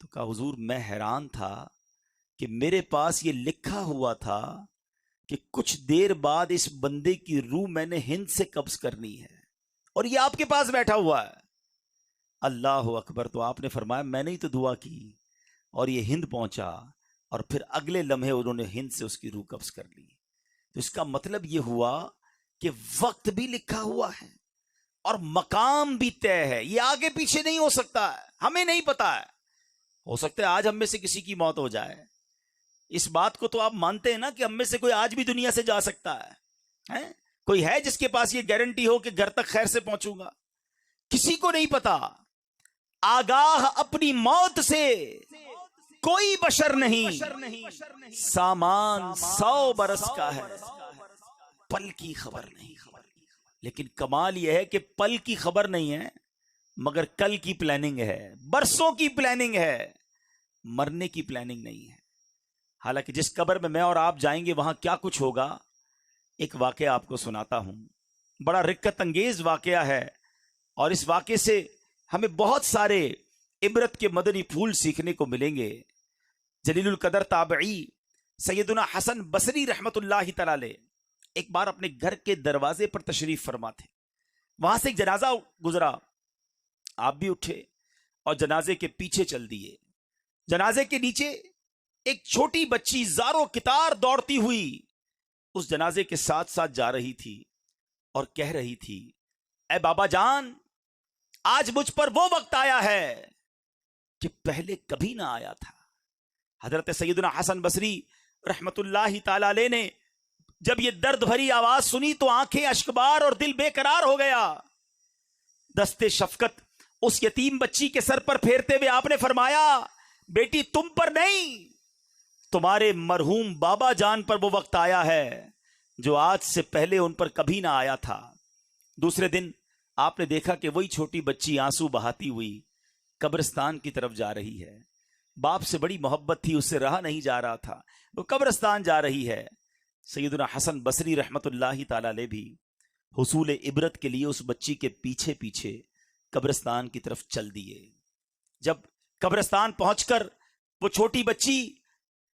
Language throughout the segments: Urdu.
تو کہا حضور میں حیران تھا کہ میرے پاس یہ لکھا ہوا تھا کہ کچھ دیر بعد اس بندے کی روح میں نے ہند سے قبض کرنی ہے، اور یہ آپ کے پاس بیٹھا ہوا ہے۔ اللہ اکبر۔ تو آپ نے فرمایا میں نے ہی تو دعا کی اور یہ ہند پہنچا، اور پھر اگلے لمحے انہوں نے ہند سے اس کی روح قبض کر لی۔ تو اس کا مطلب یہ ہوا کہ وقت بھی لکھا ہوا ہے اور مقام بھی طے ہے، یہ آگے پیچھے نہیں ہو سکتا ہے، ہمیں نہیں پتا ہے۔ ہو سکتا ہے آج ہم میں سے کسی کی موت ہو جائے، اس بات کو تو آپ مانتے ہیں نا کہ ہم میں سے کوئی آج بھی دنیا سے جا سکتا ہے؟ کوئی ہے جس کے پاس یہ گارنٹی ہو کہ گھر تک خیر سے پہنچوں گا؟ کسی کو نہیں پتا۔ آگاہ اپنی موت سے کوئی بشر نہیں، سامان 100 برس کا ہے، پل کی خبر نہیں۔ لیکن کمال یہ ہے کہ پل کی خبر نہیں ہے مگر کل کی پلاننگ ہے، برسوں کی پلاننگ ہے، مرنے کی پلاننگ نہیں ہے۔ حالانکہ جس قبر میں اور آپ جائیں گے وہاں کیا کچھ ہوگا، ایک واقعہ آپ کو سناتا ہوں، بڑا رکت انگیز واقعہ ہے، اور اس واقعے سے ہمیں بہت سارے عبرت کے مدنی پھول سیکھنے کو ملیں گے۔ جلیل القدر تابعی سیدنا حسن بصری رحمت اللہ تعالی علیہ ایک بار اپنے گھر کے دروازے پر تشریف فرما تھے، وہاں سے ایک جنازہ گزرا، آپ بھی اٹھے اور جنازے کے پیچھے چل دیے۔ جنازے کے نیچے ایک چھوٹی بچی زاروں کتار دوڑتی ہوئی اس جنازے کے ساتھ ساتھ جا رہی تھی اور کہہ رہی تھی، اے بابا جان، آج مجھ پر وہ وقت آیا ہے کہ پہلے کبھی نہ آیا تھا۔ حضرت سیدنا حسن بصری رحمت اللہ تعالی علیہ نے جب یہ درد بھری آواز سنی تو آنکھیں اشکبار اور دل بے قرار ہو گیا۔ دستے شفقت اس یتیم بچی کے سر پر پھیرتے ہوئے آپ نے فرمایا، بیٹی تم پر نہیں، تمہارے مرحوم بابا جان پر وہ وقت آیا ہے جو آج سے پہلے ان پر کبھی نہ آیا تھا۔ دوسرے دن آپ نے دیکھا کہ وہی چھوٹی بچی آنسو بہاتی ہوئی قبرستان کی طرف جا رہی ہے۔ باپ سے بڑی محبت تھی، اس سے رہا نہیں جا رہا تھا، وہ قبرستان جا رہی ہے۔ سیدنا حسن بصری رحمت اللہ تعالی علیہ بھی حصول عبرت کے لیے اس بچی کے پیچھے پیچھے قبرستان کی طرف چل دیے۔ جب قبرستان پہنچ کر وہ چھوٹی بچی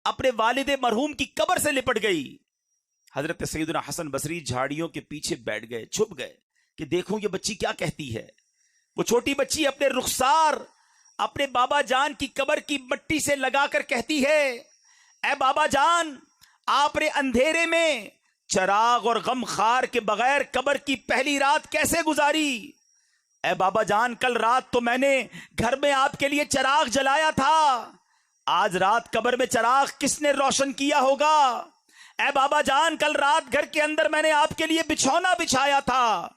اپنے والد مرحوم کی قبر سے لپٹ گئی، حضرت سیدنا حسن بصری جھاڑیوں کے پیچھے بیٹھ گئے، چھپ گئے کہ دیکھوں یہ بچی کیا کہتی ہے۔ وہ چھوٹی بچی اپنے رخسار اپنے بابا جان کی قبر کی مٹی سے لگا کر کہتی ہے، اے بابا جان، آپ نے اندھیرے میں چراغ اور غم خار کے بغیر قبر کی پہلی رات کیسے گزاری؟ اے بابا جان، کل رات تو میں نے گھر میں آپ کے لیے چراغ جلایا تھا، آج رات قبر میں چراغ کس نے روشن کیا ہوگا؟ اے بابا جان، کل رات گھر کے اندر میں نے آپ کے لیے بچھونا بچھایا تھا،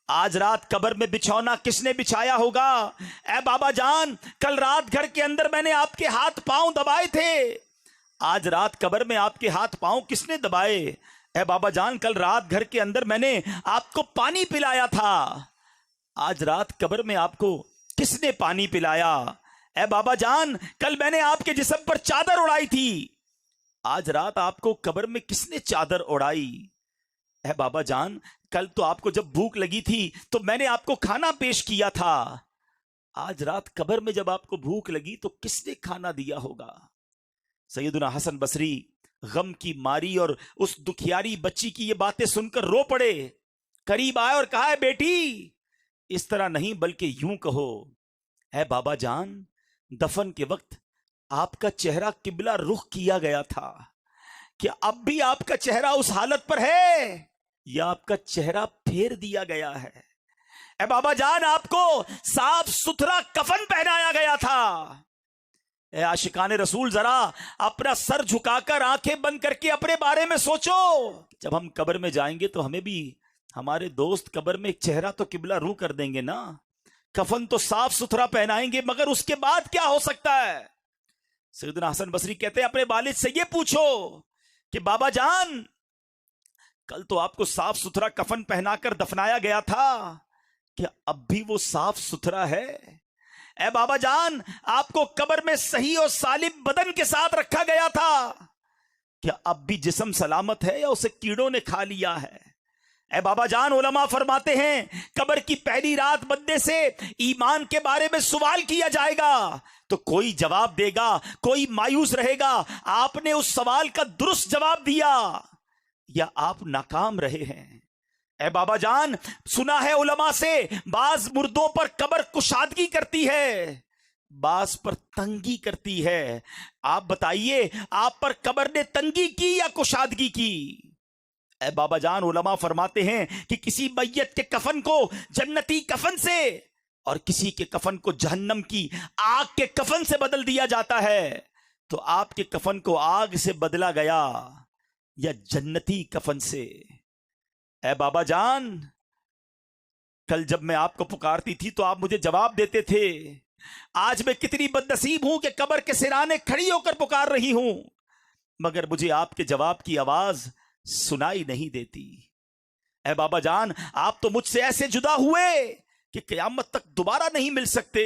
آج رات قبر میں بچھونا کس نے بچھایا ہوگا؟ اے بابا جان، کل رات گھر کے اندر میں نے آپ کے ہاتھ پاؤں دبائے تھے، آج رات قبر میں آپ کے ہاتھ پاؤں کس نے دبائے؟ اے بابا جان، کل رات گھر کے اندر میں نے آپ کو پانی پلایا تھا، آج رات قبر میں آپ کو کس نے پانی پلایا؟ اے بابا جان، کل میں نے آپ کے جسم پر چادر اڑائی تھی، آج رات آپ کو قبر میں کس نے چادر اڑائی؟ اے بابا جان، کل تو آپ کو جب بھوک لگی تھی تو میں نے آپ کو کھانا پیش کیا تھا، آج رات قبر میں جب آپ کو بھوک لگی تو کس نے کھانا دیا ہوگا؟ سیدنا حسن بصری غم کی ماری اور اس دکھیاری بچی کی یہ باتیں سن کر رو پڑے، قریب آئے اور کہا، بیٹی اس طرح نہیں بلکہ یوں کہو، اے بابا جان، دفن کے وقت آپ کا چہرہ قبلہ رخ کیا گیا تھا، کیا اب بھی آپ کا چہرہ اس حالت پر ہے یا آپ کا چہرہ پھیر دیا گیا ہے؟ اے بابا جان، آپ کو صاف ستھرا کفن پہنایا گیا تھا۔ اے عاشقان رسول، ذرا اپنا سر جھکا کر آنکھیں بند کر کے اپنے بارے میں سوچو، جب ہم قبر میں جائیں گے تو ہمیں بھی ہمارے دوست قبر میں ایک چہرہ تو قبلہ رو کر دیں گے نا، کفن تو صاف ستھرا پہنائیں گے، مگر اس کے بعد کیا ہو سکتا ہے؟ سیدنا حسن بصری کہتے ہیں اپنے والد سے یہ پوچھو کہ بابا جان، کل تو آپ کو صاف ستھرا کفن پہنا کر دفنایا گیا تھا، کیا اب بھی وہ صاف ستھرا ہے؟ اے بابا جان، آپ کو قبر میں صحیح اور سالم بدن کے ساتھ رکھا گیا تھا، کیا اب بھی جسم سلامت ہے یا اسے کیڑوں نے کھا لیا ہے؟ اے بابا جان، علماء فرماتے ہیں قبر کی پہلی رات بندے سے ایمان کے بارے میں سوال کیا جائے گا تو کوئی جواب دے گا، کوئی مایوس رہے گا آپ نے اس سوال کا درست جواب دیا یا آپ ناکام رہے ہیں۔ اے بابا جان، سنا ہے علماء سے بعض مردوں پر قبر کشادگی کرتی ہے، بعض پر تنگی کرتی ہے۔ آپ بتائیے آپ پر قبر نے تنگی کی یا کشادگی کی؟ اے بابا جان، علماء فرماتے ہیں کہ کسی میت کے کفن کو جنتی کفن سے اور کسی کے کفن کو جہنم کی آگ کے کفن سے بدل دیا جاتا ہے، تو آپ کے کفن کو آگ سے بدلا گیا یا جنتی کفن سے؟ اے بابا جان، کل جب میں آپ کو پکارتی تھی تو آپ مجھے جواب دیتے تھے، آج میں کتنی بدنصیب ہوں کہ قبر کے سرانے کھڑی ہو کر پکار رہی ہوں، مگر مجھے آپ کے جواب کی آواز سنائی نہیں دیتی۔ اے بابا جان، آپ تو مجھ سے ایسے جدا ہوئے کہ قیامت تک دوبارہ نہیں مل سکتے۔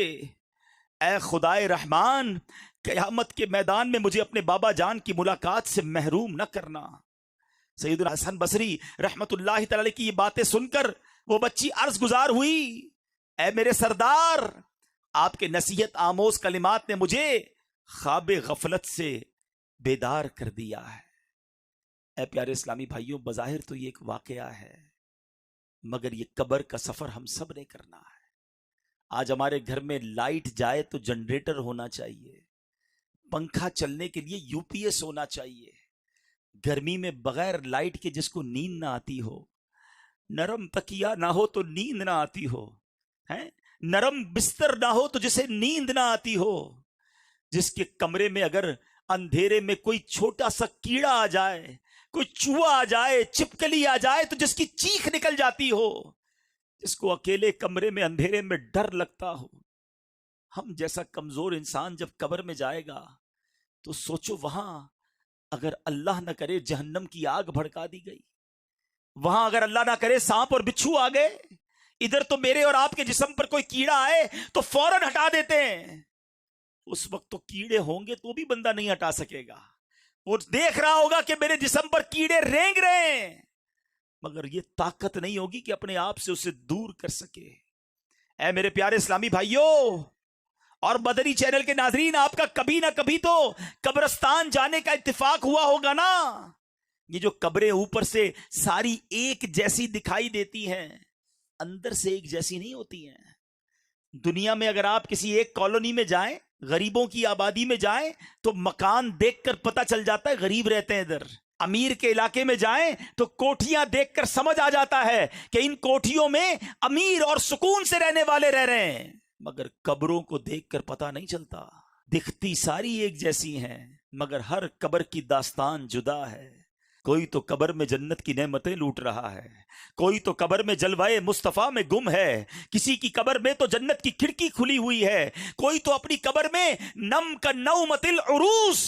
اے خدائے رحمان، قیامت کے میدان میں مجھے اپنے بابا جان کی ملاقات سے محروم نہ کرنا۔ سیدنا حسن بصری رحمت اللہ تعالی کی یہ باتیں سن کر وہ بچی عرض گزار ہوئی، اے میرے سردار، آپ کے نصیحت آموز کلمات نے مجھے خواب غفلت سے بیدار کر دیا ہے۔ اے پیارے اسلامی بھائیوں، بظاہر تو یہ ایک واقعہ ہے، مگر یہ قبر کا سفر ہم سب نے کرنا ہے۔ آج ہمارے گھر میں لائٹ جائے تو جنریٹر ہونا چاہیے، پنکھا چلنے کے لیے یو پی ایس ہونا چاہیے۔ گرمی میں بغیر لائٹ کے جس کو نیند نہ آتی ہو، نرم تکیہ نہ ہو تو نیند نہ آتی ہو، نرم بستر نہ ہو تو جسے نیند نہ آتی ہو، جس کے کمرے میں اگر اندھیرے میں کوئی چھوٹا سا کیڑا آ جائے، کوئی چوہا آ جائے، چھپکلی آ جائے تو جس کی چیخ نکل جاتی ہو، جس کو اکیلے کمرے میں اندھیرے میں ڈر لگتا ہو، ہم جیسا کمزور انسان جب قبر میں جائے گا تو سوچو، وہاں اگر اللہ نہ کرے جہنم کی آگ بھڑکا دی گئی، وہاں اگر اللہ نہ کرے سانپ اور بچھو آ گئے، ادھر تو میرے اور آپ کے جسم پر کوئی کیڑا آئے تو فوراً ہٹا دیتے ہیں۔ اس وقت تو کیڑے ہوں گے تو بھی بندہ نہیں ہٹا سکے گا، وہ دیکھ رہا ہوگا کہ میرے جسم پر کیڑے رینگ رہے ہیں، مگر یہ طاقت نہیں ہوگی کہ اپنے آپ سے اسے دور کر سکے۔ اے میرے پیارے اسلامی بھائیوں اور مدنی چینل کے ناظرین، آپ کا کبھی نہ کبھی تو قبرستان جانے کا اتفاق ہوا ہوگا نا۔ یہ جو قبریں اوپر سے ساری ایک جیسی دکھائی دیتی ہیں، اندر سے ایک جیسی نہیں ہوتی ہیں۔ دنیا میں اگر آپ کسی ایک کالونی میں جائیں، غریبوں کی آبادی میں جائیں، تو مکان دیکھ کر پتہ چل جاتا ہے غریب رہتے ہیں ادھر۔ امیر کے علاقے میں جائیں تو کوٹھیاں دیکھ کر سمجھ آ جاتا ہے کہ ان کوٹھیوں میں امیر اور سکون سے رہنے والے رہ رہے ہیں، مگر قبروں کو دیکھ کر پتہ نہیں چلتا۔ دکھتی ساری ایک جیسی ہیں، مگر ہر قبر کی داستان جدا ہے۔ کوئی تو قبر میں جنت کی نعمتیں لوٹ رہا ہے، کوئی تو قبر میں جلوائے مصطفیٰ میں گم ہے، کسی کی قبر میں تو جنت کی کھڑکی کھلی ہوئی ہے، کوئی تو اپنی قبر میں نم کا نومت العروس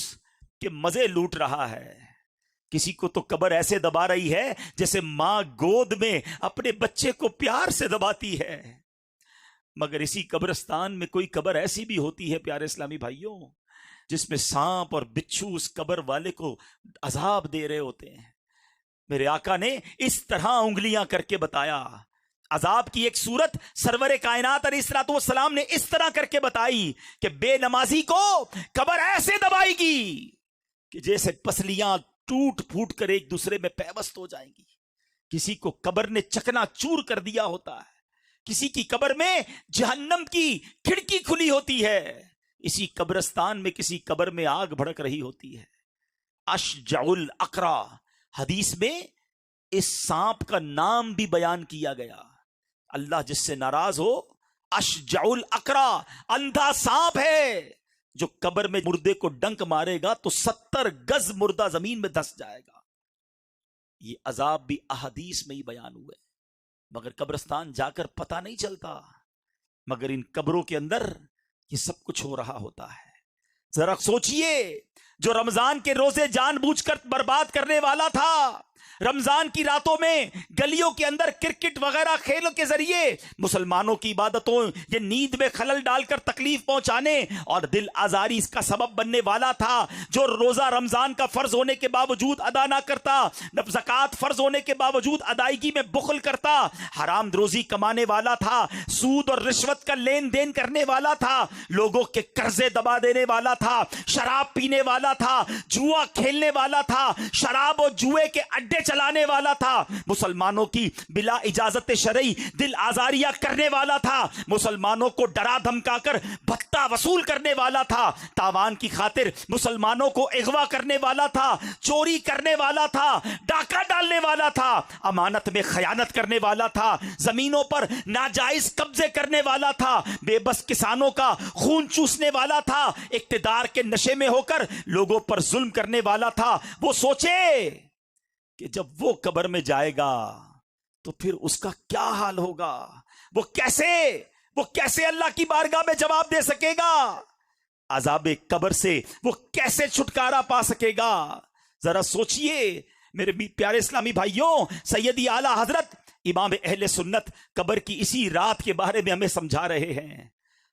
کے مزے لوٹ رہا ہے، کسی کو تو قبر ایسے دبا رہی ہے جیسے ماں گود میں اپنے بچے کو پیار سے دباتی ہے۔ مگر اسی قبرستان میں کوئی قبر ایسی بھی ہوتی ہے پیارے اسلامی بھائیوں، جس میں سانپ اور بچھو اس قبر والے کو عذاب دے رہے ہوتے ہیں۔ میرے آقا نے اس طرح انگلیاں کر کے بتایا، عذاب کی ایک صورت سرور کائنات علیہ الصلوۃ والسلام نے اس طرح کر کے بتائی کہ بے نمازی کو قبر ایسے دبائے گی کہ جیسے پسلیاں ٹوٹ پھوٹ کر ایک دوسرے میں پیوست ہو جائیں گی۔ کسی کو قبر نے چکنا چور کر دیا ہوتا ہے، کسی کی قبر میں جہنم کی کھڑکی کھلی ہوتی ہے، اسی قبرستان میں کسی قبر میں آگ بھڑک رہی ہوتی ہے۔ اشجع الاقرا، حدیث میں اس سانپ کا نام بھی بیان کیا گیا۔ اللہ جس سے ناراض ہو، اشجع الاقرا، اندھا سانپ ہے جو قبر میں مردے کو ڈنک مارے گا تو 70 گز مردہ زمین میں دھس جائے گا۔ یہ عذاب بھی احادیث میں ہی بیان ہوئے، مگر قبرستان جا کر پتہ نہیں چلتا، مگر ان قبروں کے اندر یہ سب کچھ ہو رہا ہوتا ہے۔ ذرا سوچئے، جو رمضان کے روزے جان بوجھ کر برباد کرنے والا تھا، رمضان کی راتوں میں گلیوں کے اندر کرکٹ وغیرہ کھیلوں کے ذریعے مسلمانوں کی عبادتوں یہ نیند میں خلل ڈال کر تکلیف پہنچانے اور دل آزاری اس کا سبب بننے والا تھا. جو روزہ رمضان کا فرض ہونے کے باوجود ادا نہ کرتا, زکوٰۃ فرض ہونے کے باوجود ادائیگی میں بخل کرتا, حرام روزی کمانے والا تھا, سود اور رشوت کا لین دین کرنے والا تھا, لوگوں کے قرضے دبا دینے والا تھا, شراب پینے والا تھا, جوا کھیلنے والا تھا, شراب اور جوئے کے اڈے چلانے والا تھا, مسلمانوں کی بلا اجازت شرعی دل آزاریاں کرنے والا تھا, مسلمانوں کو ڈرا دھمکا کر بھتہ وصول کرنے والا تھا, تاوان کی خاطر مسلمانوں کو اغوا کرنے والا تھا, چوری کرنے والا تھا, ڈاکہ ڈالنے والا تھا, امانت میں خیانت کرنے والا تھا, زمینوں پر ناجائز قبضے کرنے والا تھا, بے بس کسانوں کا خون چوسنے والا تھا, اقتدار کے نشے میں ہو کر لوگوں پر ظلم کرنے والا تھا. وہ سوچے کہ جب وہ قبر میں جائے گا تو پھر اس کا کیا حال ہوگا, وہ کیسے اللہ کی بارگاہ میں جواب دے سکے گا, عذاب قبر سے وہ کیسے چھٹکارا پا سکے گا. ذرا سوچئے میرے پیارے اسلامی بھائیوں, سیدی اعلی حضرت امام اہل سنت قبر کی اسی رات کے بارے میں ہمیں سمجھا رہے ہیں.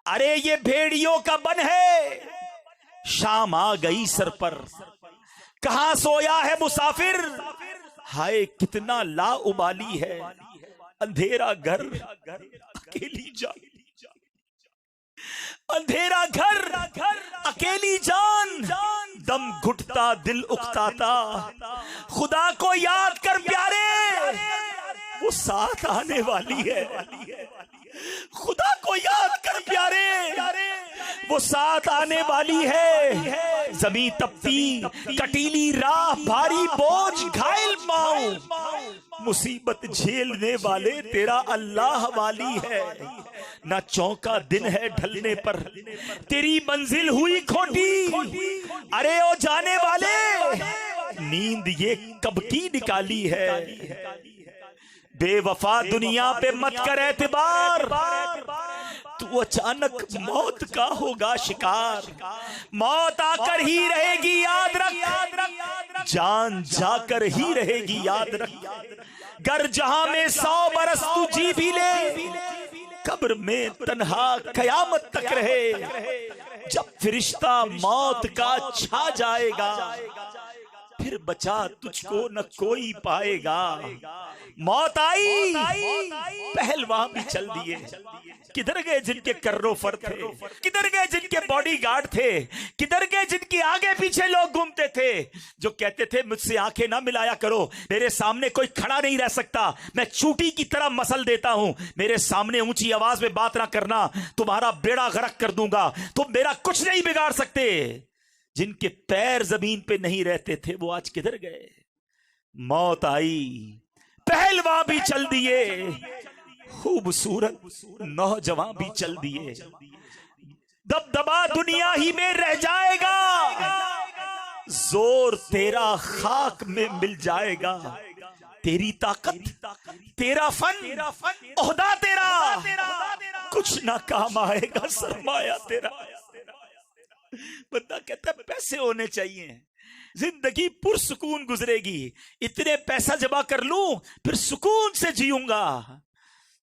ارے یہ بھیڑیوں کا بن ہے, شام آ گئی سر پر, کہاں سویا ہے مسافر, ہائے کتنا لا ابالی ہے, اندھیرا گھر اکیلی جان, اندھیرا گھر اکیلی جان, دم گھٹتا دل اکتاتا, خدا کو یاد کر پیارے, وہ ساتھ آنے والی ہے. خدا کو یاد کر پیارے, وہ ساتھ آنے والی ہے. زمین تپتی کٹیلی راہ بھاری بوجھ گھائل پاؤں, مصیبت جھیلنے والے تیرا اللہ والی ہے. نہ چونکا دن ہے ڈھلنے پر تیری منزل ہوئی کھوٹی, ارے او جانے والے نیند یہ کب کی نکالی ہے. بے وفا دنیا پہ مت کر اعتبار, تو اچانک موت کا ہوگا شکار. موت آ کر ہی رہے گی یاد رکھ, جان جا کر ہی رہے گی یاد رکھ. گر جہاں میں 100 برس تو جی بھی لے, قبر میں تنہا قیامت تک رہے. جب فرشتہ موت کا چھا جائے گا, پھر بچا تجھ کو نہ کوئی پائے گا. موت آئی, پہلوان بھی چل دیے, کدھر گئے جن کے کرو فر تھے, کدھر گئے جن کے باڈی گارڈ تھے, کدھر گئے جن کے آگے پیچھے لوگ گھومتے تھے, جو کہتے تھے مجھ سے آنکھیں نہ ملایا کرو, میرے سامنے کوئی کھڑا نہیں رہ سکتا, میں چوٹی کی طرح مسل دیتا ہوں, میرے سامنے اونچی آواز میں بات نہ کرنا, تمہارا بیڑا غرق کر دوں گا, تم میرا کچھ نہیں بگاڑ سکتے. جن کے پیر زمین پہ نہیں رہتے تھے وہ آج کدھر گئے. موت آئی, پہلوان بھی چل دیے, خوبصورت نوجوان بھی چل دیے. دبدبا دنیا ہی میں رہ جائے گا, زور تیرا خاک میں مل جائے گا. تیری طاقت, تیرا فن, عہدہ تیرا کچھ نہ کام آئے گا, سرمایہ تیرا. بندہ کہتا ہے پیسے ہونے چاہیے, زندگی پرسکون گزرے گی, اتنے پیسہ جمع کر لوں پھر سکون سے جیوں گا.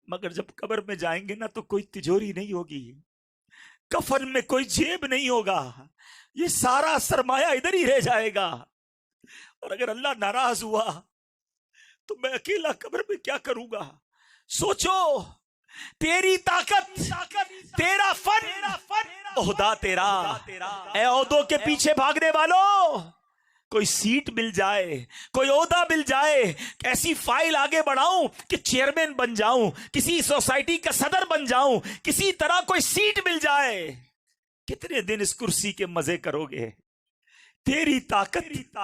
مگر جب قبر میں جائیں گے نا تو کوئی تجوری نہیں ہوگی, کفن میں کوئی جیب نہیں ہوگا, یہ سارا سرمایہ ادھر ہی رہ جائے گا. اور اگر اللہ ناراض ہوا تو میں اکیلا قبر میں کیا کروں گا. سوچو, تیری طاقت, تیرا فن, عہدہ تیرا. اے عہدوں کے پیچھے بھاگنے والوں, کوئی سیٹ مل جائے, کوئی عہدہ مل جائے, ایسی فائل آگے بڑھاؤں کہ چیئرمین بن جاؤں, کسی سوسائٹی کا صدر بن جاؤں, کسی طرح کوئی سیٹ مل جائے, کتنے دن اس کرسی کے مزے کرو گے. تیری طاقت,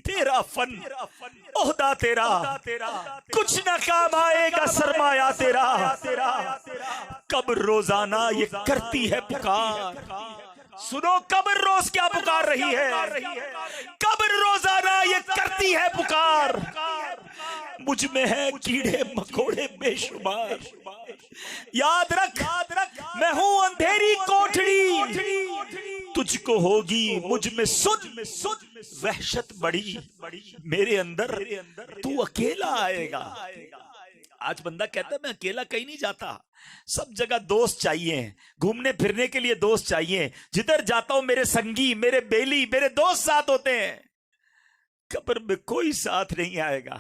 تیرا فن, عہدہ تیرا کچھ نہ کام آئے گا, سرمایہ تیرا. قبر روزانہ یہ کرتی ہے پکار. سنو قبر روز کیا پکار رہی ہے, قبر روزانہ یہ کرتی ہے پکار. مجھ میں ہے کیڑے مکوڑے بے شمار, یاد رکھ میں ہوں اندھیری کوٹڑی, تجھ کو ہوگی مجھ میں سن وحشت بڑی، میرے اندر تو اکیلا آئے گا۔ آج بندہ کہتا ہے میں اکیلا کہیں نہیں جاتا، سب جگہ دوست چاہیے، گھومنے پھرنے کے لیے دوست چاہیے، جدھر جاتا ہوں میرے سنگی، میرے بیلی، میرے دوست ساتھ ہوتے ہیں۔ قبر میں کوئی ساتھ نہیں آئے گا،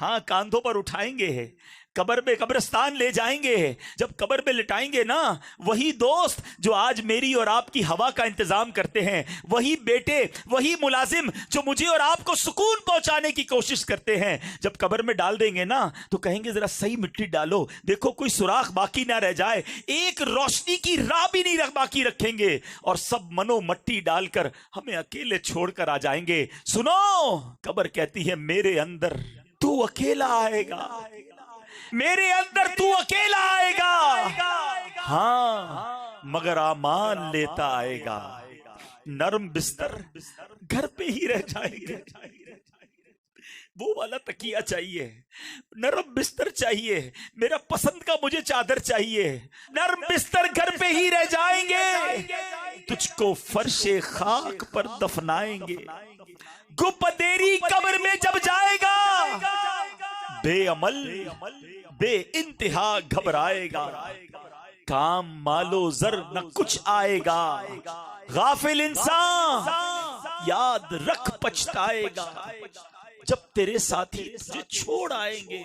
ہاں کاندھوں پر اٹھائیں گے، قبر میں قبرستان لے جائیں گے، جب قبر میں لٹائیں گے نا، وہی دوست جو آج میری اور آپ کی ہوا کا انتظام کرتے ہیں، وہی بیٹے، وہی ملازم جو مجھے اور آپ کو سکون پہنچانے کی کوشش کرتے ہیں، جب قبر میں ڈال دیں گے نا تو کہیں گے ذرا صحیح مٹی ڈالو، دیکھو کوئی سوراخ باقی نہ رہ جائے، ایک روشنی کی راہ بھی نہیں باقی رکھیں گے، اور سب منو مٹی ڈال کر ہمیں اکیلے چھوڑ کر آ جائیں گے۔ سنو، قبر کہتی ہے میرے اندر تو اکیلا آئے گا، میرے اندر تو اکیلا آئے گا، ہاں مگر امان لیتا آئے گا۔ نرم بستر گھر پہ ہی رہ جائیں گے، وہ والا تکیہ چاہیے، نرم بستر چاہیے، میرا پسند کا مجھے چادر چاہیے، نرم بستر گھر پہ ہی رہ جائیں گے، تجھ کو فرش خاک پر دفنائیں گے، گپ اندھیری قبر میں جب جائے گا، بے عمل بے انتہا گھبرائے گا، کام مالو زر نہ کچھ آئے گا، غافل انسان یاد رکھ پچھتائے گا، جب تیرے ساتھی تجھے چھوڑ آئیں گے،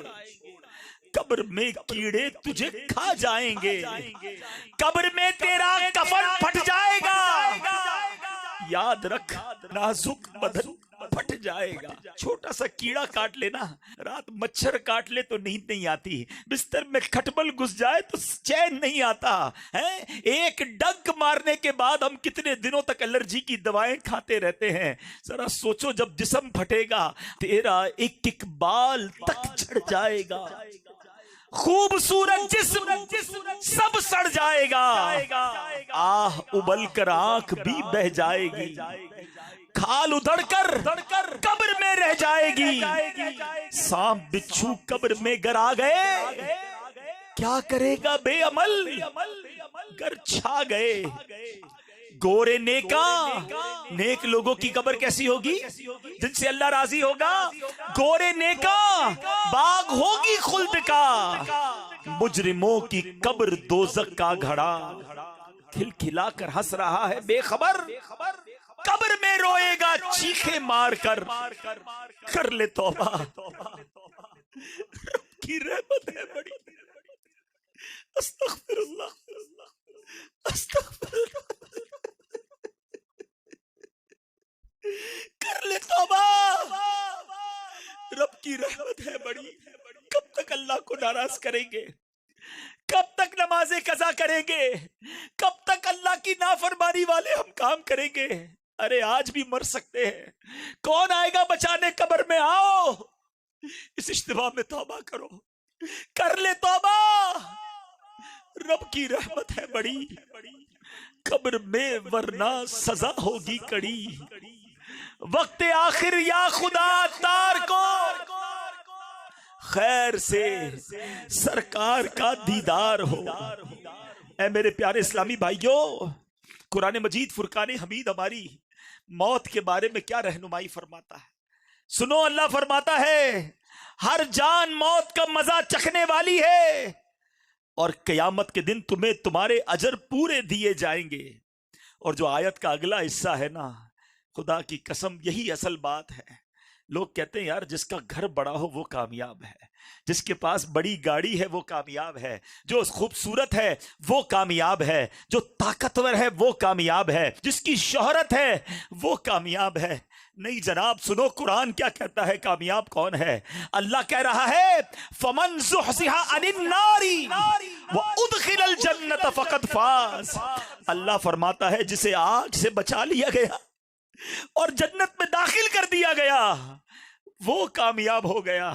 قبر میں کیڑے تجھے کھا جائیں گے، قبر میں تیرا کفن پھٹ جائے گا، یاد رکھ نازک بدن پھٹ جائے گا، چھوٹا سا کیڑا کاٹ لینا، رات مچھر کاٹ لے تو نیند نہیں آتی، بستر میں کھٹمل گھس جائے تو چین نہیں آتا ہے، ایک ڈنک مارنے کے بعد ہم کتنے دنوں تک الرجی کی دوائیں کھاتے رہتے ہیں، ذرا سوچو جب جسم پھٹے گا تیرا ایک ایک بال تک جھڑ جائے گا، خوبصورت جسم سب سڑ جائے گا، آہ ابل کر آنکھ بھی بہ جائے گی، کھال ادھڑ کر قبر میں رہ جائے گی، سانپ بچھو قبر میں گر آ گئے، کیا کرے گا بے عمل گر چھا گئے، گورے نیک لوگوں کی قبر کیسی ہوگی جن سے اللہ راضی ہوگا، گورے نیکا باغ ہوگی خلد کا، مجرموں کی قبر دوزخ کا گھڑا، کھل کھلا کر ہنس رہا ہے بے خبر، قبر میں روئے گا چیخے مار کر، کر لے توبہ، رب کی رحمت ہے بڑی، استغفر اللہ استغفر اللہ، کر لے توبہ، رب کی رحمت ہے بڑی، کب تک اللہ کو ناراض کریں گے، کب تک نمازیں قضا کریں گے، کب تک اللہ کی نافرمانی والے ہم کام کریں گے، ارے آج بھی مر سکتے ہیں، کون آئے گا بچانے، قبر میں آؤ، اس اجتماع میں توبہ کرو، کر لے توبہ، رب کی رحمت ہے بڑی، قبر میں ورنہ سزا ہوگی کڑی، وقت آخر یا خدا تار کو خیر سے سرکار کا دیدار ہو۔ اے میرے پیارے اسلامی بھائیوں، قرآن مجید فرقان حمید ہماری موت کے بارے میں کیا رہنمائی فرماتا ہے، سنو، اللہ فرماتا ہے ہر جان موت کا مزہ چکھنے والی ہے، اور قیامت کے دن تمہیں تمہارے اجر پورے دیے جائیں گے، اور جو آیت کا اگلا حصہ ہے نا، خدا کی قسم یہی اصل بات ہے، لوگ کہتے ہیں یار جس کا گھر بڑا ہو وہ کامیاب ہے، جس کے پاس بڑی گاڑی ہے وہ کامیاب ہے، جو خوبصورت ہے وہ کامیاب ہے، جو طاقتور ہے وہ کامیاب ہے، جس کی شہرت ہے وہ کامیاب ہے۔ نہیں جناب، سنو قرآن کیا کہتا ہے، کامیاب کون ہے؟ اللہ کہہ رہا ہے فَمَنْ زُحْزِحَ عَنِ النَّارِ وَأُدْخِلَ الْجَنَّةَ فَقَدْ فَازَ، اللہ فرماتا ہے جسے آگ سے بچا لیا گیا اور جنت میں داخل کر دیا گیا وہ کامیاب ہو گیا۔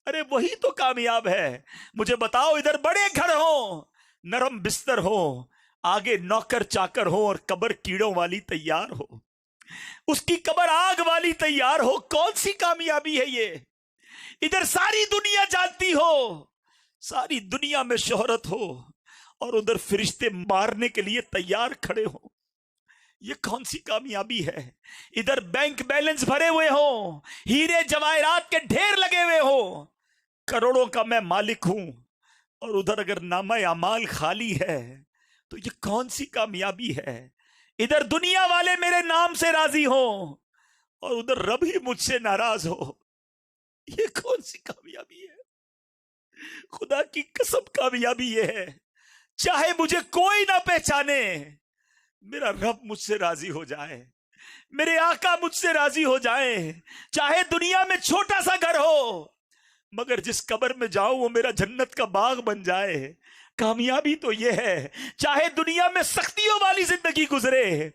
ارے وہی تو کامیاب ہے۔ مجھے بتاؤ، ادھر بڑے گھر ہوں، نرم بستر ہو، آگے نوکر چاکر ہو، اور قبر کیڑوں والی تیار ہو، اس کی قبر آگ والی تیار ہو، کون سی کامیابی ہے یہ؟ ادھر ساری دنیا جانتی ہو، ساری دنیا میں شہرت ہو، اور ادھر فرشتے مارنے کے لیے تیار کھڑے ہو، یہ کون سی کامیابی ہے؟ ادھر بینک بیلنس بھرے ہوئے ہوں، ہیرے جواہرات کے ڈھیر لگے ہوئے ہوں، کروڑوں کا میں مالک ہوں، اور ادھر اگر نامہ اعمال خالی ہے تو یہ کون سی کامیابی ہے؟ ادھر دنیا والے میرے نام سے راضی ہوں اور ادھر رب ہی مجھ سے ناراض ہو، یہ کون سی کامیابی ہے؟ خدا کی قسم کامیابی یہ ہے، چاہے مجھے کوئی نہ پہچانے، میرا رب مجھ سے راضی ہو جائے، میرے آقا مجھ سے راضی ہو جائے، چاہے دنیا میں چھوٹا سا گھر ہو مگر جس قبر میں جاؤں وہ میرا جنت کا باغ بن جائے۔ کامیابی تو یہ ہے، چاہے دنیا میں سختیوں والی زندگی گزرے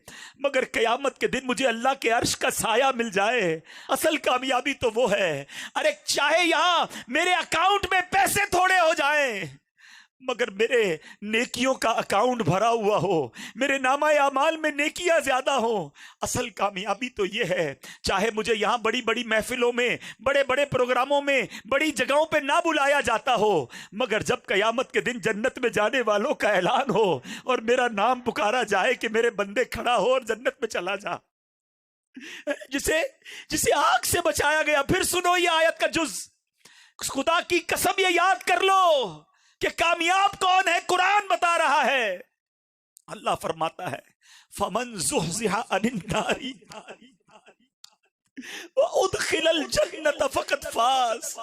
مگر قیامت کے دن مجھے اللہ کے عرش کا سایہ مل جائے۔ اصل کامیابی تو وہ ہے، ارے چاہے یہاں میرے اکاؤنٹ میں پیسے تھوڑے ہو جائیں مگر میرے نیکیوں کا اکاؤنٹ بھرا ہوا ہو، میرے نامہ اعمال میں نیکیاں زیادہ ہوں۔ اصل کامیابی تو یہ ہے، چاہے مجھے یہاں بڑی بڑی محفلوں میں، بڑے بڑے پروگراموں میں، بڑی جگہوں پہ نہ بلایا جاتا ہو مگر جب قیامت کے دن جنت میں جانے والوں کا اعلان ہو اور میرا نام پکارا جائے کہ میرے بندے کھڑا ہو اور جنت میں چلا جا، جسے آگ سے بچایا گیا۔ پھر سنو یہ آیت کا جز، خدا کی قسم یہ یاد کر لو کہ کامیاب کون ہے، قرآن بتا رہا ہے۔ اللہ فرماتا ہے فَمَنْ زُحْزِحَ عَنِ النَّارِ وَأُدْخِلَ الْجَنَّةَ فَقَدْ فَازَ۔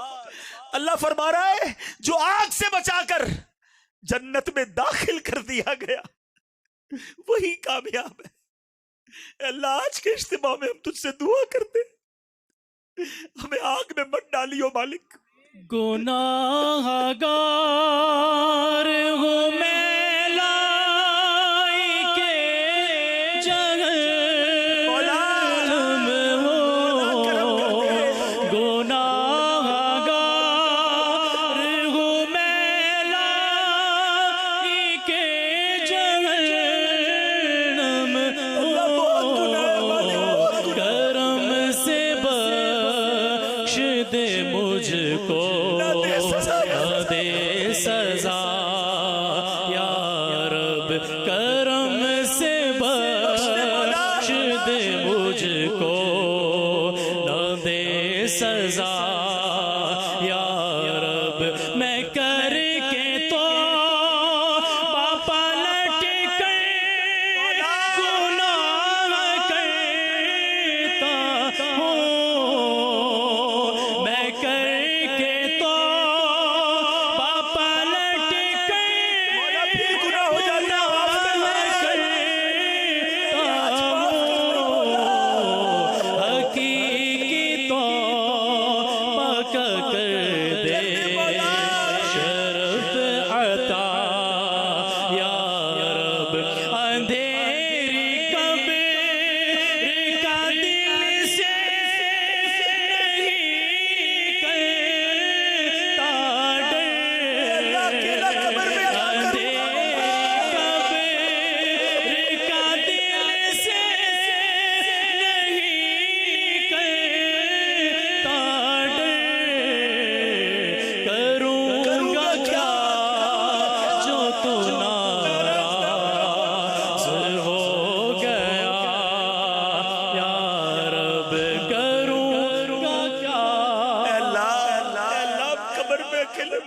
اللہ فرما رہا ہے جو آگ سے بچا کر جنت میں داخل کر دیا گیا وہی کامیاب ہے۔ اے اللہ آج کے اجتماع میں ہم تجھ سے دعا کرتے ہیں، ہمیں آگ میں مت ڈالیو مالک۔ گناہ گار ہوں میں لائی کے جہنم ہو، گناہ گار ہوں میں لائی کے جہنم ہو، کرم سے بخش دے مجھ کو، دے سزا یا رب، کرم سے بخش دے مجھ کو، نہ دے سزا یا رب، میں کر کے تو پلٹ کر گناہ کرتا ہوں، میں کر کے تو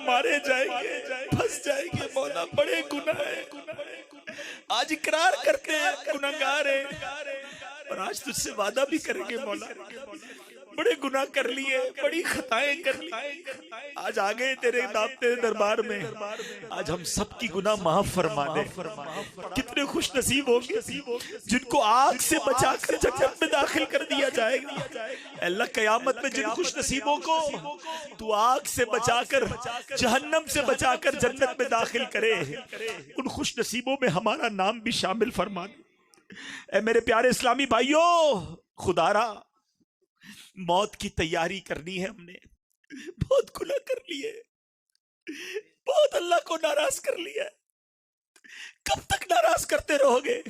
مارے جائیں گے، پھنس جائیں گے مولا، بڑے گناہ ہیں، آج اقرار کرتے ہیں گناہگار ہیں، اور آج تجھ سے وعدہ بھی کریں گے مولا، بڑے گناہ کر لیے، بڑی خطائیں کر لی، آج آگئے تیرے دربار میں، آج ہم سب کی گناہ معاف فرما دے۔ کتنے خوش نصیب ہوں گے جن کو آگ سے بچا کر جنت میں داخل کر دیا جائے گا۔ اللہ قیامت میں جن خوش نصیبوں کو تو آگ سے بچا کر، جہنم سے بچا کر جنت میں داخل کرے، ان خوش نصیبوں میں ہمارا نام بھی شامل فرما دے۔ اے میرے پیارے اسلامی بھائیوں، خدا را موت کی تیاری کرنی ہے، ہم نے بہت گناہ کر لیے، بہت اللہ کو ناراض کر لیا۔ کب تک ناراض کرتے رہو گے؟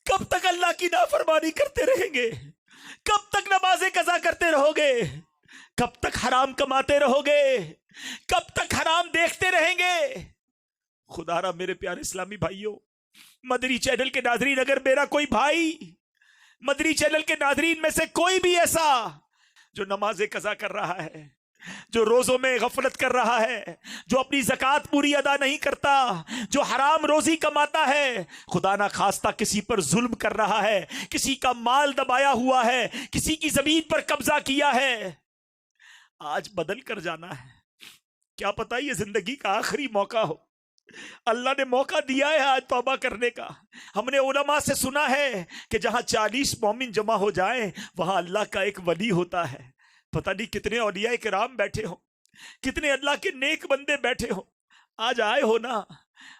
کب تک اللہ کی نافرمانی کرتے رہیں گے؟ کب تک نمازیں قضا کرتے رہو گے؟ کب تک حرام کماتے رہو گے؟ کب تک حرام دیکھتے رہیں گے؟ خدا را میرے پیارے اسلامی بھائیوں، مدری چینل کے ناظرین، اگر میرا کوئی بھائی مدری چینل کے ناظرین میں سے کوئی بھی ایسا جو نماز قضا کر رہا ہے، جو روزوں میں غفلت کر رہا ہے، جو اپنی زکوٰۃ پوری ادا نہیں کرتا، جو حرام روزی کماتا ہے، خدا نہ خواستہ کسی پر ظلم کر رہا ہے، کسی کا مال دبایا ہوا ہے، کسی کی زمین پر قبضہ کیا ہے، آج بدل کر جانا ہے. کیا پتا یہ زندگی کا آخری موقع ہو. اللہ نے موقع دیا ہے آج توبہ کرنے کا. ہم نے علماء سے سنا ہے کہ جہاں 40 مومن جمع ہو جائیں وہاں اللہ کا ایک ولی ہوتا ہے. پتہ نہیں کتنے اولیاء کرام بیٹھے ہوں، کتنے اللہ کے نیک بندے بیٹھے ہوں. آج آئے ہو نا،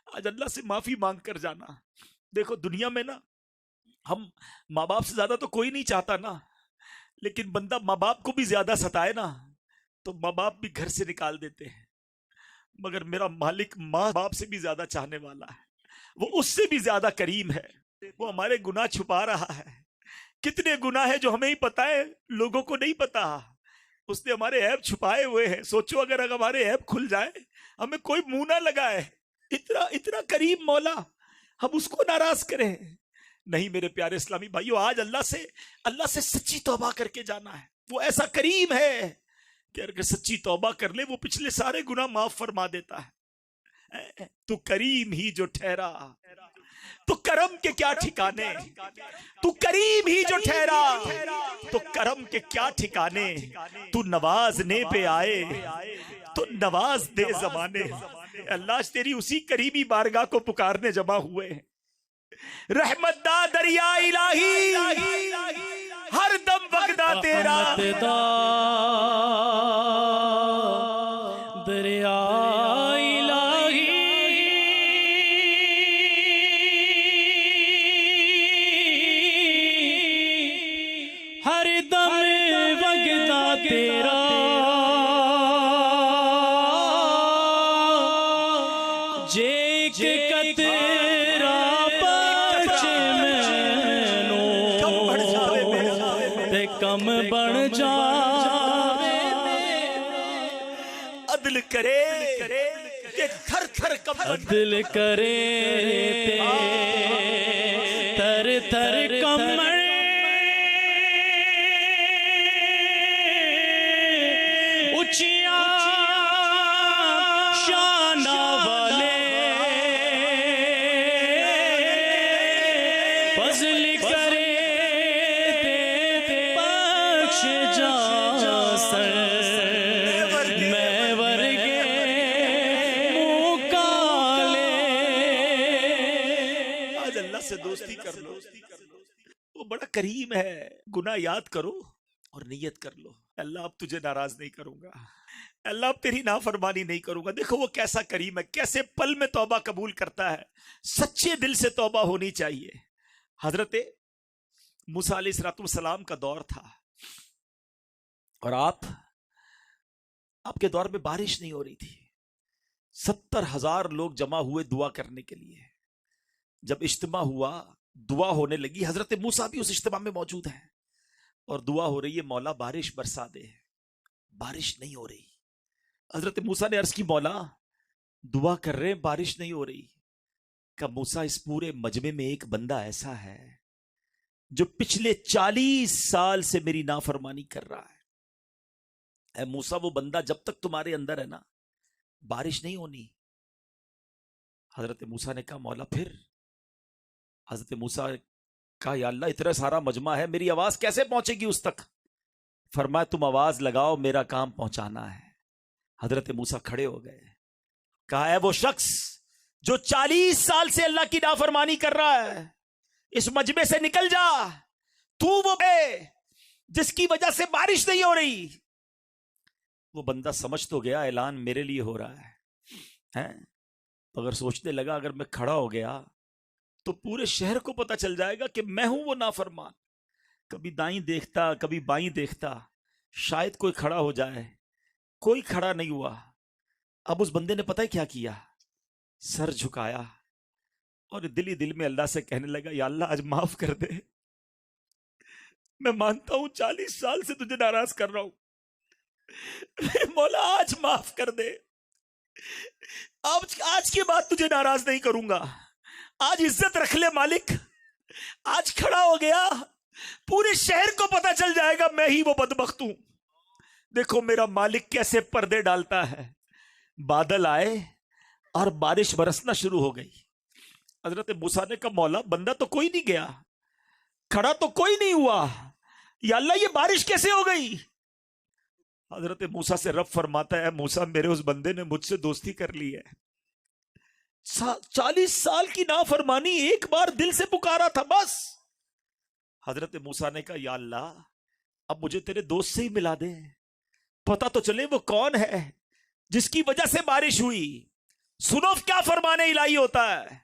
آج اللہ سے معافی مانگ کر جانا. دیکھو دنیا میں نا ہم ماں باپ سے زیادہ تو کوئی نہیں چاہتا نا، لیکن بندہ ماں باپ کو بھی زیادہ ستائے نا تو ماں باپ بھی گھر سے نکال دیتے ہیں. مگر میرا مالک ماں باپ سے بھی زیادہ چاہنے والا ہے، وہ اس سے بھی زیادہ کریم ہے. وہ ہمارے گناہ چھپا رہا ہے. کتنے گناہ ہیں جو ہمیں ہی پتا ہے، لوگوں کو نہیں پتا. اس نے ہمارے عیب چھپائے ہوئے ہیں. سوچو اگر ہمارے عیب کھل جائے، ہمیں کوئی منہ نہ لگائے. اتنا کریم مولا، ہم اس کو ناراض کریں؟ نہیں میرے پیارے اسلامی بھائیو، آج اللہ سے سچی توبہ کر کے جانا ہے. وہ ایسا کریم ہے کہ اگر سچی توبہ کر لے وہ پچھلے سارے گناہ معاف فرما دیتا ہے. تو کریم ہی جو ٹھہرا تو کرم کے کیا ٹھکانے، تو کریم ہی جو ٹھہرا تو کرم کے کیا ٹھکانے. تو نوازنے پہ آئے تو نواز دے زمانے. اللہ تیری اسی قریبی بارگاہ کو پکارنے جمع ہوئے ہیں. رحمت دا دریا الہی ہر دم وقدا تیرا، دریا الہی ہر دم وگدا تیرا، جے کے قطرہ بچ مینوں تے کم بن جاوے. عدل کرے کہ تھر تھر کم عدل کرے تے تر تر کمر، اچیاں شانہ والے فضل کرے تے بخش جا سر. میں ورگے منہ کالے. آج اللہ سے دوستی کر لو، وہ بڑا کریم ہے. گناہ یاد کرو اور نیت کر لو، اللہ اب تجھے ناراض نہیں کروں گا، اللہ اب تیری نافرمانی نہیں کروں گا. دیکھو وہ کیسا کریم ہے، کیسے پل میں توبہ قبول کرتا ہے. سچے دل سے توبہ ہونی چاہیے. حضرت موسیٰ علیہ السلام کا دور تھا اور آپ کے دور میں بارش نہیں ہو رہی تھی. 70,000 لوگ جمع ہوئے دعا کرنے کے لیے. جب اجتماع ہوا، دعا ہونے لگی. حضرت موسیٰ بھی اس اجتماع میں موجود ہیں اور دعا ہو رہی ہے، مولا بارش برسا دے. بارش نہیں ہو رہی. حضرت موسیٰ نے عرض کی، مولا دعا کر رہے ہیں بارش نہیں ہو رہی. کہ موسیٰ اس پورے مجمع میں ایک بندہ ایسا ہے جو پچھلے 40 سال سے میری نافرمانی کر رہا ہے. اے موسیٰ وہ بندہ جب تک تمہارے اندر ہے نا بارش نہیں ہونی. حضرت موسیٰ نے کہا مولا پھر؟ حضرت موسیٰ کہا یا اللہ اتنا سارا مجمع ہے، میری آواز کیسے پہنچے گی اس تک؟ فرمایا تم آواز لگاؤ، میرا کام پہنچانا ہے. حضرت موسیٰ کھڑے ہو گئے. کہا اے وہ شخص جو 40 سال سے اللہ کی نافرمانی کر رہا ہے، اس مجمع سے نکل جا. تو وہ ہے جس کی وجہ سے بارش نہیں ہو رہی. وہ بندہ سمجھ تو گیا اعلان میرے لیے ہو رہا ہے، اگر سوچنے لگا اگر میں کھڑا ہو گیا تو پورے شہر کو پتہ چل جائے گا کہ میں ہوں وہ نافرمان. کبھی دائیں دیکھتا کبھی بائیں دیکھتا، شاید کوئی کھڑا ہو جائے. کوئی کھڑا نہیں ہوا. اب اس بندے نے پتہ ہے کیا کیا؟ سر جھکایا اور دل ہی دل میں اللہ سے کہنے لگا یا اللہ آج معاف کر دے. میں مانتا ہوں 40 سال سے تجھے ناراض کر رہا ہوں، مولا آج معاف کر دے. آج کے بعد تجھے ناراض نہیں کروں گا. آج عزت رکھ لے مالک، آج کھڑا ہو گیا، پورے شہر کو پتا چل جائے گا میں ہی وہ بدبخت ہوں۔ دیکھو میرا مالک کیسے پردے ڈالتا ہے۔ بادل آئے اور بارش برسنا شروع ہو گئی۔ حضرت موسیٰ نے کہا مولا بندہ تو کوئی نہیں گیا، کھڑا تو کوئی نہیں ہوا، یا اللہ یہ بارش کیسے ہو گئی؟ حضرت موسیٰ سے رب فرماتا ہے موسیٰ میرے اس بندے نے مجھ سے دوستی کر لی ہے، 40 سال کی نافرمانی، ایک بار دل سے پکارا تھا بس۔ حضرت موسیٰ نے کہا یا اللہ اب مجھے تیرے دوست سے ہی ملا دے، پتا تو چلے وہ کون ہے جس کی وجہ سے بارش ہوئی۔ سنو کیا فرمان الہی ہوتا ہے۔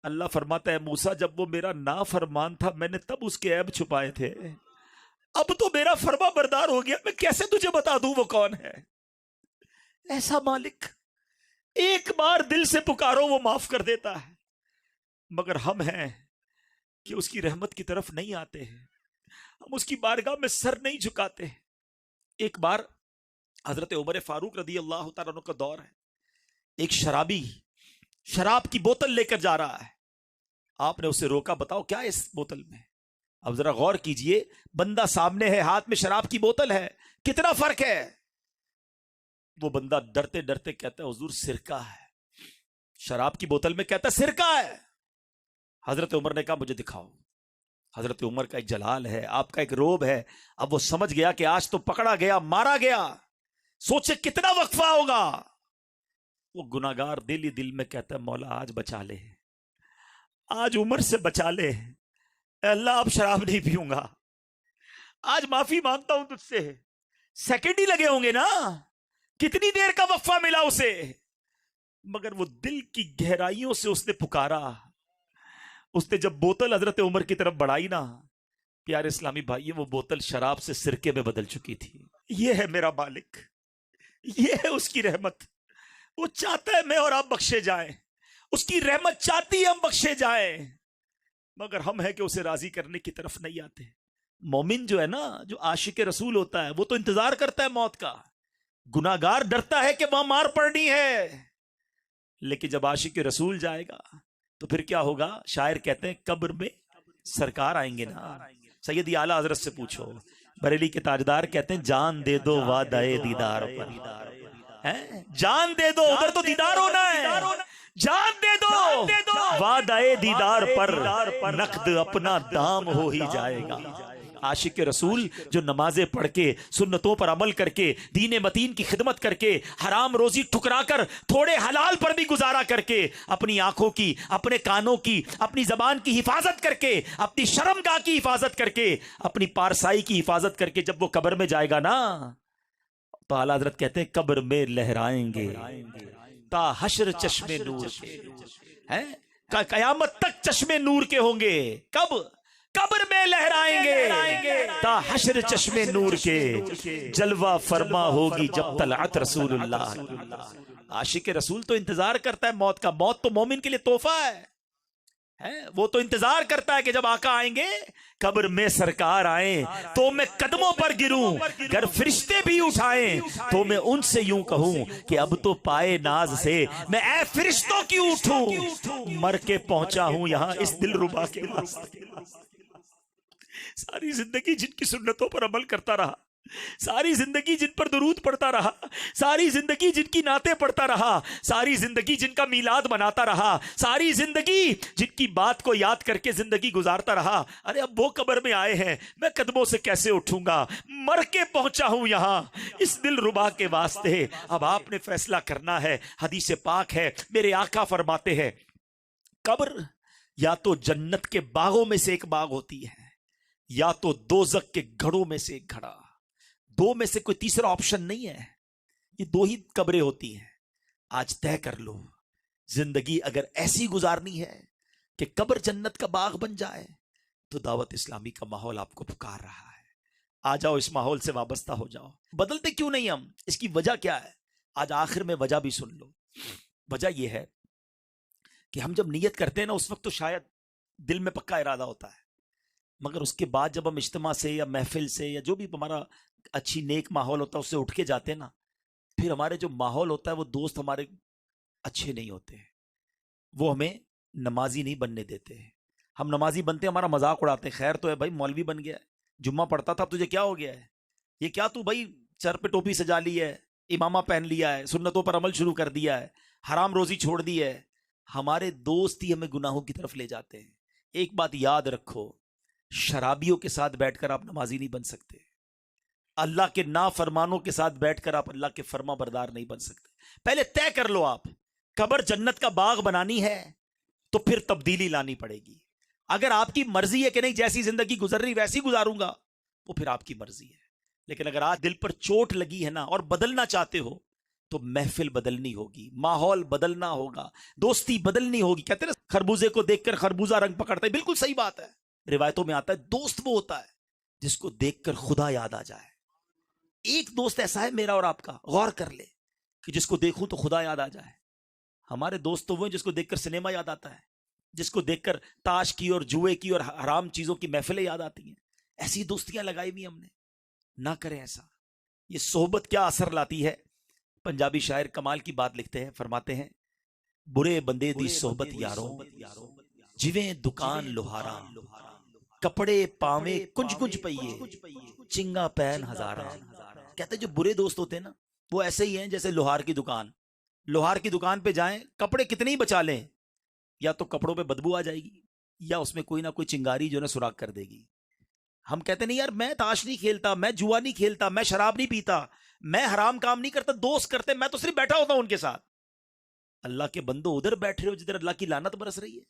اللہ فرماتا ہے موسیٰ جب وہ میرا نافرمان تھا میں نے تب اس کے عیب چھپائے تھے، اب تو میرا فرما بردار ہو گیا، میں کیسے تجھے بتا دوں وہ کون ہے؟ ایسا مالک ایک بار دل سے پکارو وہ معاف کر دیتا ہے، مگر ہم ہیں کہ اس کی رحمت کی طرف نہیں آتے ہیں، ہم اس کی بارگاہ میں سر نہیں جھکاتے۔ ایک بار حضرت عمر فاروق رضی اللہ تعالیٰ عنہ کا دور ہے، ایک شرابی شراب کی بوتل لے کر جا رہا ہے، آپ نے اسے روکا، بتاؤ کیا ہے اس بوتل میں؟ اب ذرا غور کیجئے، بندہ سامنے ہے، ہاتھ میں شراب کی بوتل ہے، کتنا فرق ہے؟ وہ بندہ ڈرتے ڈرتے کہتا ہے حضور سرکہ ہے، شراب کی بوتل میں کہتا ہے سرکہ ہے۔ حضرت عمر نے کہا مجھے دکھاؤ۔ حضرت عمر کا ایک جلال ہے، آپ کا ایک روب ہے، اب وہ سمجھ گیا کہ آج تو پکڑا گیا، مارا گیا، سوچے کتنا وقفہ ہوگا۔ وہ گناہگار دل ہی دل میں کہتا ہے مولا آج بچا لے، آج عمر سے بچا لے، اے اللہ اب شراب نہیں پیوں گا، آج معافی مانگتا ہوں تجھ سے۔ سیکنڈ ہی لگے ہوں گے نا، کتنی دیر کا وقفہ ملا اسے، مگر وہ دل کی گہرائیوں سے اس نے پکارا۔ اس نے جب بوتل حضرت عمر کی طرف بڑھائی نا، پیارے اسلامی بھائی وہ بوتل شراب سے سرکے میں بدل چکی تھی۔ یہ ہے میرا مالک، یہ ہے اس کی رحمت، وہ چاہتا ہے میں اور آپ بخشے جائیں، اس کی رحمت چاہتی ہے ہم بخشے جائیں، مگر ہم ہیں کہ اسے راضی کرنے کی طرف نہیں آتے۔ مومن جو ہے نا، جو عاشق رسول ہوتا ہے، وہ تو انتظار کرتا ہے موت کا، گناہگار ڈرتا ہے کہ وہاں مار پڑنی ہے، لیکن جب عاشق رسول جائے گا تو پھر کیا ہوگا؟ شاعر کہتے ہیں قبر میں سرکار آئیں گے نا۔ سیدی اعلیٰ حضرت سے پوچھو، بریلی کے تاجدار کہتے ہیں جان دے دو وعدہ دیدار پر، جان دے دو، ادھر تو دیدار ہونا ہے، جان دے دو وعدہ دیدار پر، نقد اپنا دام ہو ہی جائے گا۔ عاشق رسول جو نمازیں پڑھ کے، سنتوں پر عمل کر کے، دین متین کی خدمت کر کے، حرام روزی ٹھکرا کر، تھوڑے حلال پر بھی گزارا کر کے، اپنی آنکھوں کی، اپنے کانوں کی، اپنی زبان کی حفاظت کر کے، اپنی شرمگاہ کی حفاظت کر کے، اپنی پارسائی کی حفاظت کر کے جب وہ قبر میں جائے گا نا، تو اعلیٰ حضرت کہتے ہیں قبر میں لہرائیں گے تا حشر چشمے نور کے، قیامت تک چشمے نور کے ہوں گے۔ کب؟ قبر میں لہرائیں گے تا حشر چشمے نور کے، جلوہ فرما ہوگی جب طلعت رسول اللہ۔ عاشق رسول تو انتظار کرتا ہے موت کا، موت تو مومن کے لیے تحفہ ہے، وہ تو انتظار کرتا ہے کہ جب آقا آئیں گے، قبر میں سرکار آئیں تو میں قدموں پر گروں، گر فرشتے بھی اٹھائیں تو میں ان سے یوں کہوں کہ اب تو پائے ناز سے میں اے فرشتوں کی اٹھوں، مر کے پہنچا ہوں یہاں اس دل ربا کے واسطے۔ ساری زندگی جن کی سنتوں پر عمل کرتا رہا، ساری زندگی جن پر درود پڑھتا رہا، ساری زندگی جن کی نعتیں پڑھتا رہا، ساری زندگی جن کا میلاد مناتا رہا، ساری زندگی جن کی بات کو یاد کر کے زندگی گزارتا رہا، ارے اب وہ قبر میں آئے ہیں، میں قدموں سے کیسے اٹھوں گا، مر کے پہنچا ہوں یہاں اس دل ربا کے واسطے۔ اب آپ نے فیصلہ کرنا ہے، حدیث پاک ہے، میرے آقا فرماتے ہیں قبر یا تو جنت کے باغوں میں سے ایک باغ ہوتی ہے، یا تو دوزخ کے گھڑوں میں سے ایک گھڑا، دو میں سے کوئی تیسرا آپشن نہیں ہے، یہ دو ہی قبریں ہوتی ہیں۔ آج طے کر لو، زندگی اگر ایسی گزارنی ہے کہ قبر جنت کا باغ بن جائے تو دعوت اسلامی کا ماحول آپ کو پکار رہا ہے، آ جاؤ اس ماحول سے وابستہ ہو جاؤ۔ بدلتے کیوں نہیں ہم؟ اس کی وجہ کیا ہے؟ آج آخر میں وجہ بھی سن لو۔ وجہ یہ ہے کہ ہم جب نیت کرتے ہیں نا، اس وقت تو شاید دل میں پکا ارادہ ہوتا ہے، مگر اس کے بعد جب ہم اجتماع سے یا محفل سے یا جو بھی ہمارا اچھی نیک ماحول ہوتا ہے اس سے اٹھ کے جاتے ہیں نا، پھر ہمارے جو ماحول ہوتا ہے وہ دوست ہمارے اچھے نہیں ہوتے ہیں، وہ ہمیں نمازی نہیں بننے دیتے. ہم نمازی بنتے ہمارا مذاق اڑاتے ہیں. خیر تو ہے بھائی, مولوی بن گیا ہے, جمعہ پڑھتا تھا, اب تجھے کیا ہو گیا ہے؟ یہ کیا تو بھائی سر پہ ٹوپی سجا لی ہے, امامہ پہن لیا ہے, سنتوں پر عمل شروع کر دیا ہے, حرام روزی چھوڑ دی ہے. ہمارے دوست ہی ہمیں گناہوں کی طرف لے جاتے ہیں. ایک بات یاد رکھو, شرابیوں کے ساتھ بیٹھ کر آپ نمازی نہیں بن سکتے. اللہ کے نافرمانوں کے ساتھ بیٹھ کر آپ اللہ کے فرما بردار نہیں بن سکتے. پہلے طے کر لو, آپ قبر جنت کا باغ بنانی ہے تو پھر تبدیلی لانی پڑے گی. اگر آپ کی مرضی ہے کہ نہیں جیسی زندگی گزر رہی ویسی گزاروں گا, وہ پھر آپ کی مرضی ہے. لیکن اگر آج دل پر چوٹ لگی ہے نا اور بدلنا چاہتے ہو تو محفل بدلنی ہوگی, ماحول بدلنا ہوگا, دوستی بدلنی ہوگی. کہتے ہیں نا خربوزے کو دیکھ کر خربوزہ رنگ پکڑتا ہے, بالکل صحیح بات ہے. روایتوں میں آتا ہے دوست وہ ہوتا ہے جس کو دیکھ کر خدا یاد آ جائے. ایک دوست ایسا ہے میرا اور آپ کا, غور کر لے, کہ جس کو دیکھوں تو خدا یاد آ جائے. ہمارے دوست تو وہ ہیں جس کو دیکھ کر سنیما یاد آتا ہے, جس کو دیکھ کر تاش کی اور جوئے کی اور حرام چیزوں کی محفلیں یاد آتی ہیں. ایسی دوستیاں لگائی ہوئی ہم نے. نہ کریں ایسا. یہ صحبت کیا اثر لاتی ہے. پنجابی شاعر کمال کی بات لکھتے ہیں, فرماتے ہیں برے بندے دی صحبت یاروں جویں دکان لوہاراں, کپڑے پاویں کنج کنج پئیے چنگا پین ہزاراں. کہتے ہیں جو برے دوست ہوتے ہیں نا وہ ایسے ہی ہیں جیسے لوہار کی دکان. لوہار کی دکان پہ جائیں, کپڑے کتنے ہی بچا لیں, یا تو کپڑوں پہ بدبو آ جائے گی یا اس میں کوئی نہ کوئی چنگاری جو ہے نا سراغ کر دے گی. ہم کہتے نہیں یار میں تاش نہیں کھیلتا, میں جوا نہیں کھیلتا, میں شراب نہیں پیتا, میں حرام کام نہیں کرتا, دوست کرتے, میں تو صرف بیٹھا ہوتا ہوں ان کے ساتھ. اللہ کے بندو ادھر بیٹھ رہے ہو جدھر اللہ کی لعنت برس رہی ہے,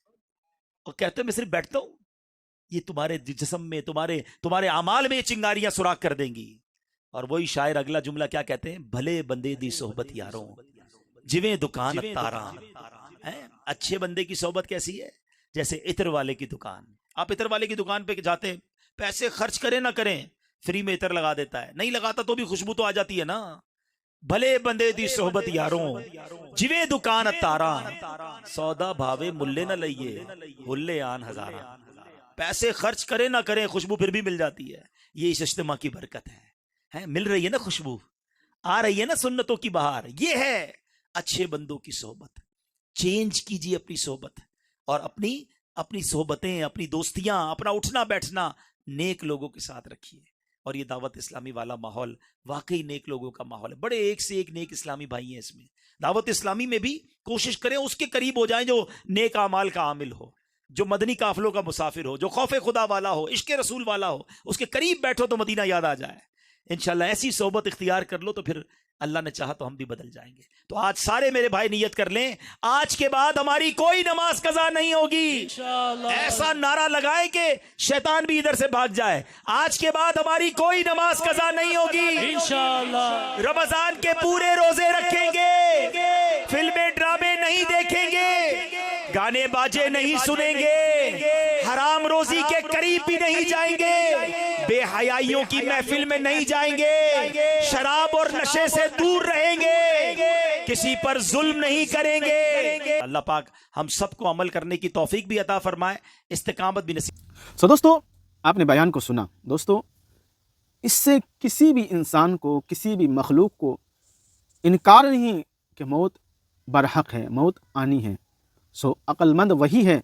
اور کہتے ہیں میں صرف بیٹھتا ہوں. یہ تمہارے جسم میں تمہارے اعمال میں یہ چنگاریاں سراغ کر دیں گی. اور وہی شاعر اگلا جملہ کیا کہتے ہیں, بھلے بندے دی صحبت یاروں جویں دکان تاراں. اچھے بندے کی صحبت کیسی ہے, جیسے عطر والے کی دکان. آپ عطر والے کی دکان پہ جاتے ہیں, پیسے خرچ کریں نہ کریں فری میں عطر لگا دیتا ہے, نہیں لگاتا تو بھی خوشبو تو آ جاتی ہے نا. بھلے بندے دی صحبت یاروں جویں دکان تاراں, سودا بھاوے ملے نہ لئیے ہلے آن ہزاراں. پیسے خرچ کریں نہ کریں خوشبو پھر بھی مل جاتی ہے. یہ اس اجتماع کی برکت ہے, مل رہی ہے نا خوشبو, آ رہی ہے نا سنتوں کی بہار. یہ ہے اچھے بندوں کی صحبت. چینج کیجیے اپنی صحبت, اور اپنی صحبتیں, اپنی دوستیاں, اپنا اٹھنا بیٹھنا نیک لوگوں کے ساتھ رکھیے. اور یہ دعوت اسلامی والا ماحول واقعی نیک لوگوں کا ماحول ہے. بڑے ایک سے ایک نیک اسلامی بھائی ہیں اس میں. دعوت اسلامی میں بھی کوشش کریں اس کے قریب ہو جائیں جو نیک اعمال کا عامل ہو, جو مدنی قافلوں کا مسافر ہو, جو خوف خدا والا ہو, عشق رسول والا ہو. اس کے قریب بیٹھو تو مدینہ یاد آ جائے. انشاءاللہ ایسی صحبت اختیار کر لو تو پھر اللہ نے چاہا تو ہم بھی بدل جائیں گے. تو آج سارے میرے بھائی نیت کر لیں, آج کے بعد ہماری کوئی نماز قضا نہیں ہوگی. ایسا نعرہ لگائیں کہ شیطان بھی ادھر سے بھاگ جائے. آج کے بعد ہماری کوئی نماز قضا نہیں ہوگی انشاءاللہ. رمضان کے پورے روزے رکھیں گے, فلمیں ڈرامے نہیں دیکھیں گے, گانے باجے نہیں سنیں گے, حرام روزی کے قریب بھی نہیں جائیں گے, بے حیائیوں کی محفل میں نہیں جائیں گے, شراب اور نشے سے دور رہیں گے, کسی پر ظلم نہیں کریں گے. اللہ پاک ہم سب کو عمل کرنے کی توفیق بھی عطا فرمائے, استقامت بھی نصیب. دوستو آپ نے بیان کو سنا. دوستو اس سے کسی بھی انسان کو, کسی بھی مخلوق کو انکار نہیں کہ موت برحق ہے, موت آنی ہے. سو عقل مند وہی ہے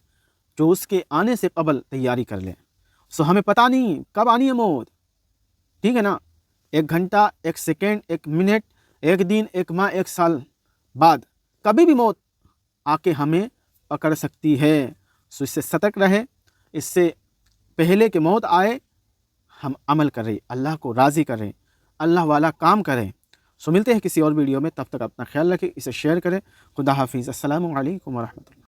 جو اس کے آنے سے قبل تیاری کر لے. سو ہمیں پتہ نہیں کب آنی ہے موت, ٹھیک ہے نا, 1 گھنٹہ, 1 سیکنڈ, 1 منٹ, 1 دن, 1 ماہ, 1 سال بعد کبھی بھی موت آ کے ہمیں پکڑ سکتی ہے. سو اس سے سترک رہے, اس سے پہلے کہ موت آئے ہم عمل کریں, اللہ کو راضی کریں, اللہ والا کام کریں. سو ملتے ہیں کسی اور ویڈیو میں, تب تک اپنا خیال رکھیں, اسے شیئر کریں. خدا حافظ. السلام علیکم ورحمۃ اللہ.